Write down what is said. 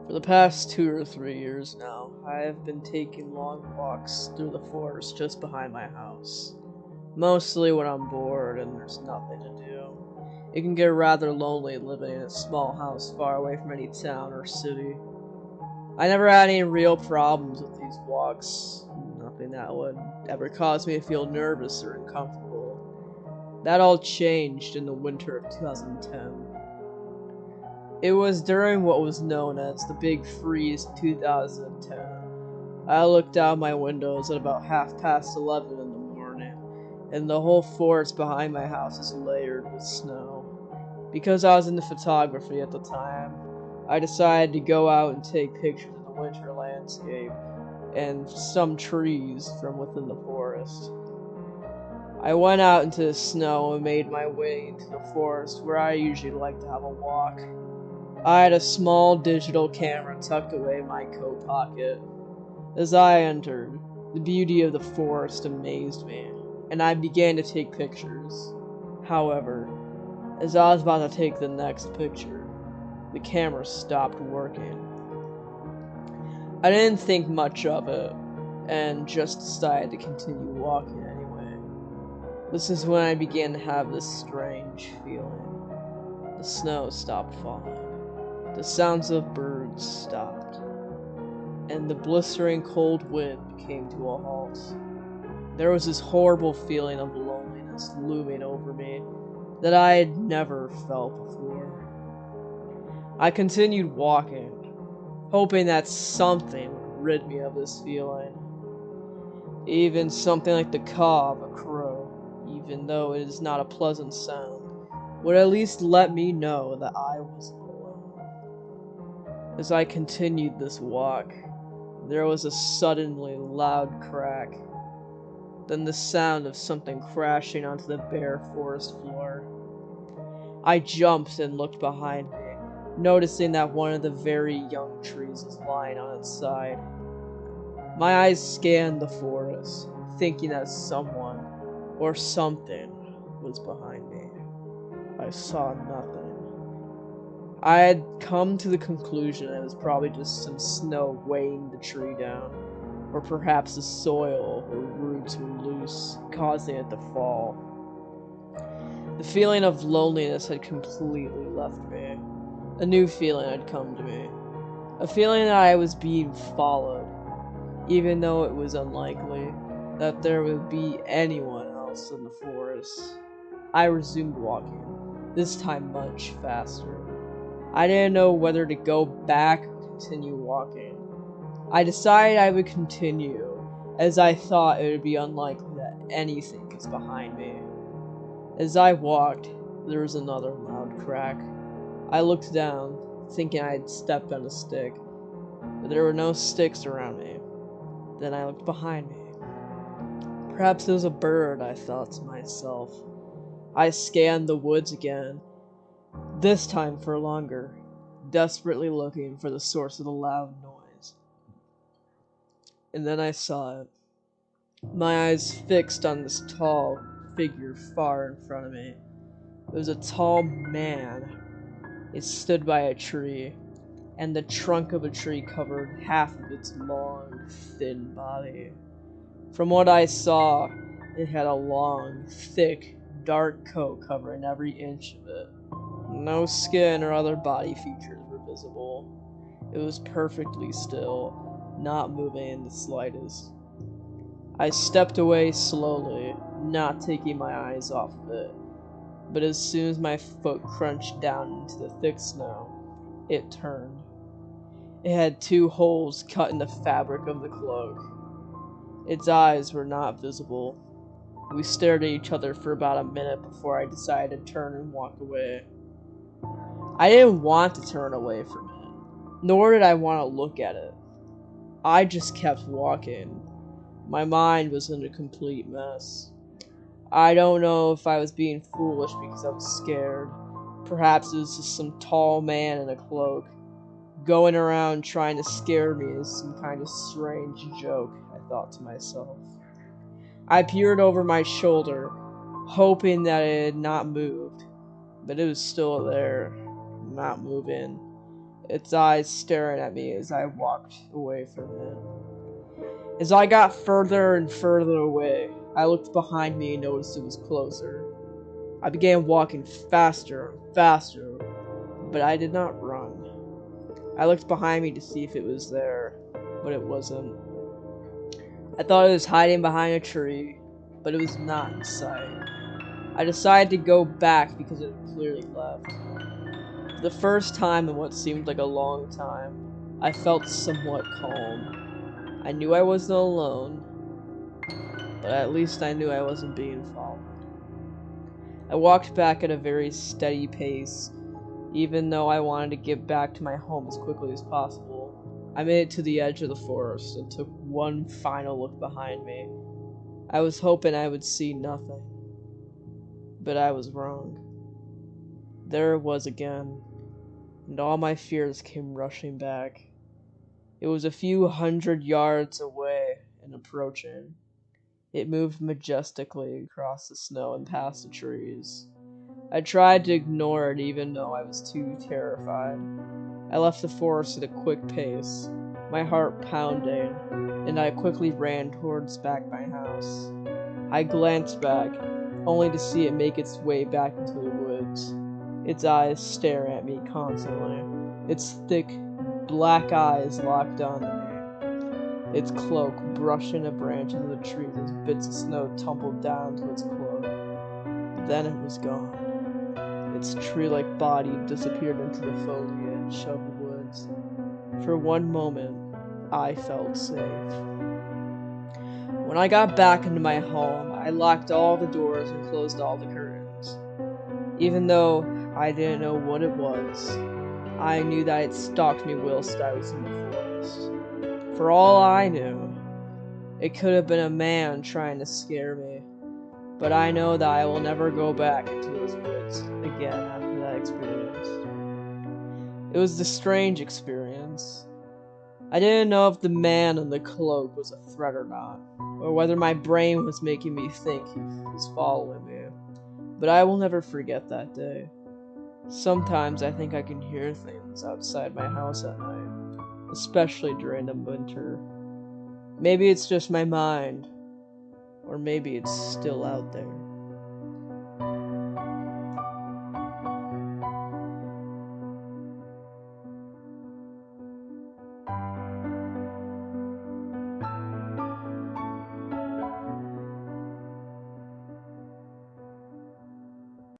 For the past 2 or 3 years now, I have been taking long walks through the forest just behind my house. Mostly when I'm bored and there's nothing to do. It can get rather lonely living in a small house far away from any town or city. I never had any real problems with these walks. Nothing that would ever cause me to feel nervous or uncomfortable. That all changed in the winter of 2010. It was during what was known as the Big Freeze of 2010. I looked out my windows at about 11:30 in the morning, and the whole forest behind my house is layered with snow. Because I was into photography at the time, I decided to go out and take pictures of the winter landscape and some trees from within the forest. I went out into the snow and made my way into the forest where I usually like to have a walk. I had a small digital camera tucked away in my coat pocket. As I entered, the beauty of the forest amazed me, and I began to take pictures. However, as I was about to take the next picture, the camera stopped working. I didn't think much of it, and just decided to continue walking anyway. This is when I began to have this strange feeling. The snow stopped falling. The sounds of birds stopped, and the blistering cold wind came to a halt. There was this horrible feeling of loneliness looming over me that I had never felt before. I continued walking, hoping that something would rid me of this feeling. Even something like the caw of a crow, even though it is not a pleasant sound, would at least let me know that I wasn't alone. As I continued this walk, there was a suddenly loud crack, then the sound of something crashing onto the bare forest floor. I jumped and looked behind me, noticing that one of the very young trees was lying on its side. My eyes scanned the forest, thinking that someone or something was behind me. I saw nothing. I had come to the conclusion that it was probably just some snow weighing the tree down, or perhaps the soil or roots were loose, causing it to fall. The feeling of loneliness had completely left me. A new feeling had come to me. A feeling that I was being followed, even though it was unlikely that there would be anyone else in the forest. I resumed walking, this time much faster. I didn't know whether to go back or continue walking. I decided I would continue, as I thought it would be unlikely that anything was behind me. As I walked, there was another loud crack. I looked down, thinking I had stepped on a stick, but there were no sticks around me. Then I looked behind me. Perhaps it was a bird, I thought to myself. I scanned the woods again, this time for longer, desperately looking for the source of the loud noise. And then I saw it. My eyes fixed on this tall figure far in front of me. It was a tall man. It stood by a tree, and the trunk of a tree covered half of its long, thin body. From what I saw, it had a long, thick, dark coat covering every inch of it. No skin or other body features were visible. It was perfectly still, not moving in the slightest. I stepped away slowly, not taking my eyes off of it, but as soon as my foot crunched down into the thick snow, it turned. It had 2 holes cut in the fabric of the cloak. Its eyes were not visible. We stared at each other for about a minute before I decided to turn and walk away. I didn't want to turn away from it, nor did I want to look at it. I just kept walking. My mind was in a complete mess. I don't know if I was being foolish because I was scared. Perhaps it was just some tall man in a cloak, going around trying to scare me as some kind of strange joke, I thought to myself. I peered over my shoulder, hoping that it had not moved, but it was still there, not moving. its eyes staring at me as I walked away from it. As I got further and further away, I looked behind me and noticed it was closer. I began walking faster and faster, but I did not run. I looked behind me to see if it was there, but it wasn't. I thought it was hiding behind a tree, but it was not in sight. I decided to go back because it had clearly left. For the first time in what seemed like a long time, I felt somewhat calm. I knew I wasn't alone, but at least I knew I wasn't being followed. I walked back at a very steady pace, even though I wanted to get back to my home as quickly as possible. I made it to the edge of the forest and took one final look behind me. I was hoping I would see nothing, but I was wrong. There it was again, and all my fears came rushing back. It was a few hundred yards away and approaching. It moved majestically across the snow and past the trees. I tried to ignore it even though I was too terrified. I left the forest at a quick pace, my heart pounding, and I quickly ran towards back my house. I glanced back, only to see it make its way back into the woods, its eyes staring at me constantly, its thick, black eyes locked onto me, its cloak brushing the branches of the trees as bits of snow tumbled down to its cloak. Then it was gone. Its tree-like body disappeared into the foliage of the woods. For one moment, I felt safe. When I got back into my home, I locked all the doors and closed all the curtains. Even though I didn't know what it was, I knew that it stalked me whilst I was in the forest. For all I knew, it could have been a man trying to scare me. But I know that I will never go back into those woods again after that experience. It was a strange experience. I didn't know if the man in the cloak was a threat or not, or whether my brain was making me think he was following me. But I will never forget that day. Sometimes I think I can hear things outside my house at night, especially during the winter. Maybe it's just my mind, or maybe it's still out there.